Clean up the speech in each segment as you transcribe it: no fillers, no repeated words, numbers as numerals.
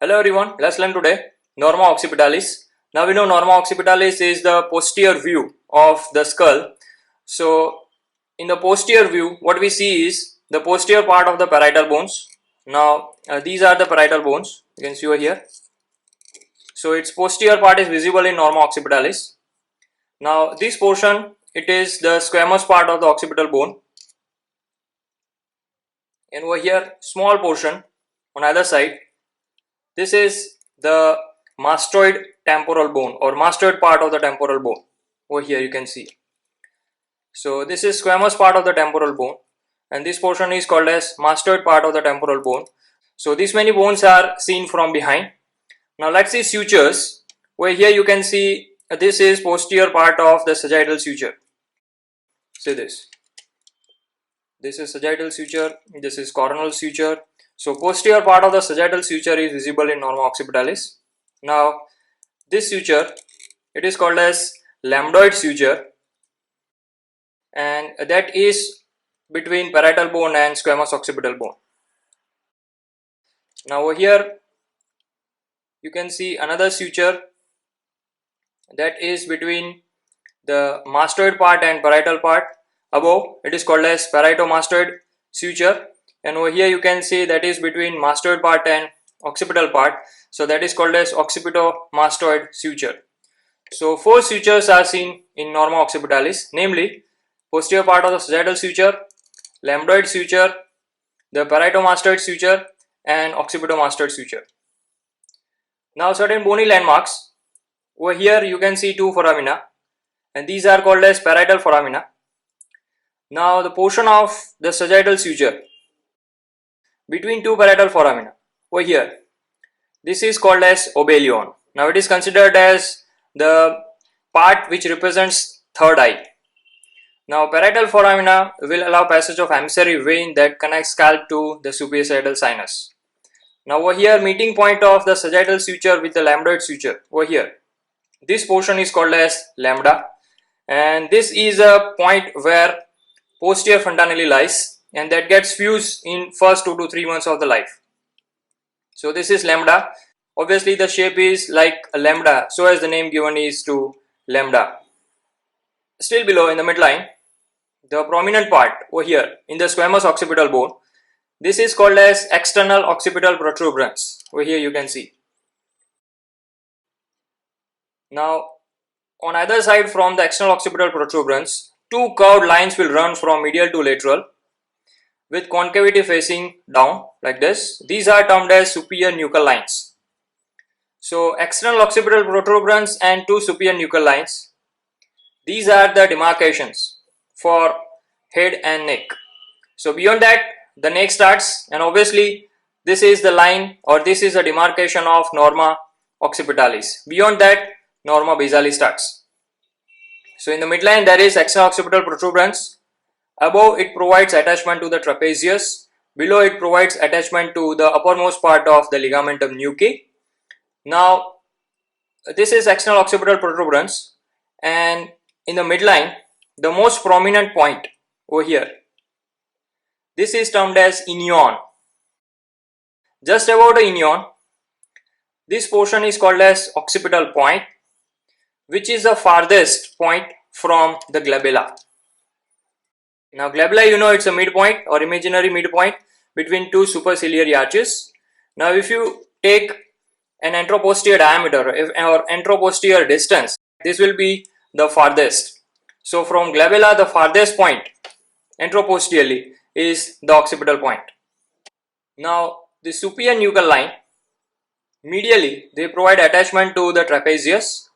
Hello everyone, let's learn today NORMA OCCIPITALIS. Now we know NORMA OCCIPITALIS is the posterior view of the skull. So in the posterior view, what we see is the posterior part of the parietal bones. Now these are the parietal bones, you can see over here. So its posterior part is visible in NORMA OCCIPITALIS. Now this portion, it is the squamous part of the occipital bone. And over here, small portion on either side. This is the mastoid temporal bone or mastoid part of the temporal bone. Over here you can see. So this is squamous part of the temporal bone and this portion is called as mastoid part of the temporal bone. So these many bones are seen from behind. Now let's see sutures. Over here you can see this is posterior part of the sagittal suture. See this. This is sagittal suture, this is coronal suture. So posterior part of the sagittal suture is visible in NORMA OCCIPITALIS. Now this suture, it is called as lambdoid suture and that is between parietal bone and squamous occipital bone. Now over here you can see another suture that is between the mastoid part and parietal part. Above it is called as parieto-mastoid suture. And over here you can see that is between mastoid part and occipital part. So that is called as occipito-mastoid suture. So four sutures are seen in NORMA OCCIPITALIS, namely posterior part of the sagittal suture, lambdoid suture, the parieto-mastoid suture and occipito-mastoid suture. Now certain bony landmarks. Over here you can see two foramina and these are called as parietal foramina. Now the portion of the sagittal suture between two parietal foramina over here, this is called as obelion. Now it is considered as the part which represents third eye. Now parietal foramina will allow passage of emissary vein that connects scalp to the superior sagittal sinus. Now over here, meeting point of the sagittal suture with the lambdoid suture over here, this portion is called as lambda and this is a point where posterior fontanelle lies and that gets fused in first 2 to 3 months of the life. So this is lambda. Obviously the shape is like a lambda, so as the name given is to lambda. Still below in the midline, the prominent part over here in the squamous occipital bone, this is called as external occipital protuberance. Over here you can see. Now on either side from the external occipital protuberance, two curved lines will run from medial to lateral with concavity facing down like this. These are termed as superior nuchal lines. So external occipital protuberance and two superior nuchal lines, these are the demarcations for head and neck. So beyond that the neck starts and obviously this is the line or this is a demarcation of NORMA OCCIPITALIS. Beyond that NORMA basalis starts. So in the midline there is external occipital protuberance. Above it provides attachment to the trapezius. Below it provides attachment to the uppermost part of the ligamentum nuchae. Now this is external occipital protuberance and in the midline the most prominent point over here, this is termed as inion. Just above the inion, this portion is called as occipital point, which is the farthest point from the glabella. Now glabella, you know, it's a midpoint or imaginary midpoint between two superciliary arches. Now if you take an anteroposterior diameter or anteroposterior distance, this will be the farthest. So from glabella the farthest point anteroposteriorly is the occipital point. Now the superior nuchal line, medially they provide attachment to the trapezius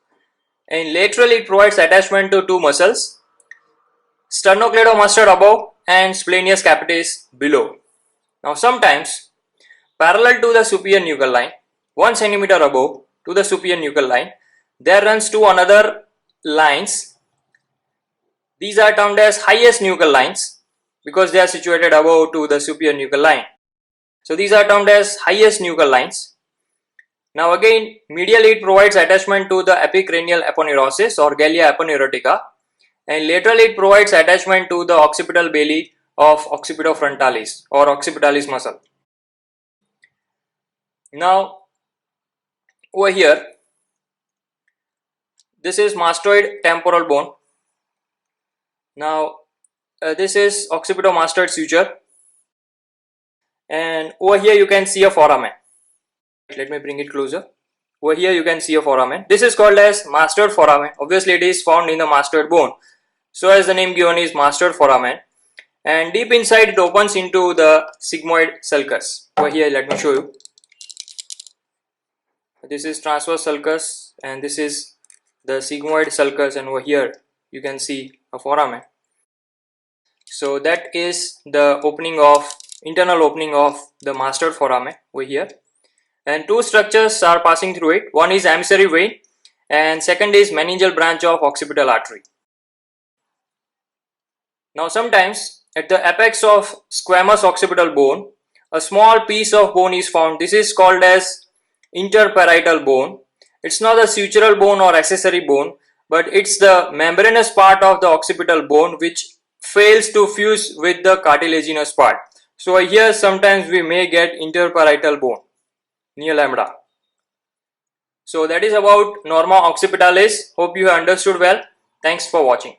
and laterally it provides attachment to two muscles, sternocleidomastoid above and splenius capitis below. Now sometimes parallel to the superior nuchal line, 1 cm above to the superior nuchal line, there runs two another lines. These are termed as highest nuchal lines because they are situated above to the superior nuchal line. So these are termed as highest nuchal lines. Now again, medially it provides attachment to the epicranial aponeurosis or gallia aponeurotica and laterally it provides attachment to the occipital belly of occipitofrontalis or occipitalis muscle. Now over here, this is mastoid temporal bone. Now this is occipitomastoid suture, and over here you can see a foramen. Let me bring it closer. Over here you can see a foramen. This is called as mastoid foramen. Obviously it is found in the mastoid bone, so as the name given is mastoid foramen, and deep inside it opens into the sigmoid sulcus. Over here let me show you. This is transverse sulcus and this is the sigmoid sulcus, and over here you can see a foramen. So that is the internal opening of the mastoid foramen over here, and two structures are passing through it. One is emissary vein and second is meningeal branch of occipital artery. Now sometimes at the apex of squamous occipital bone, a small piece of bone is found. This is called as interparietal bone. It's not a sutural bone or accessory bone, but it's the membranous part of the occipital bone which fails to fuse with the cartilaginous part. So here sometimes we may get interparietal bone near lambda. So that is about Norma occipitalis. Hope you have understood well. Thanks for watching.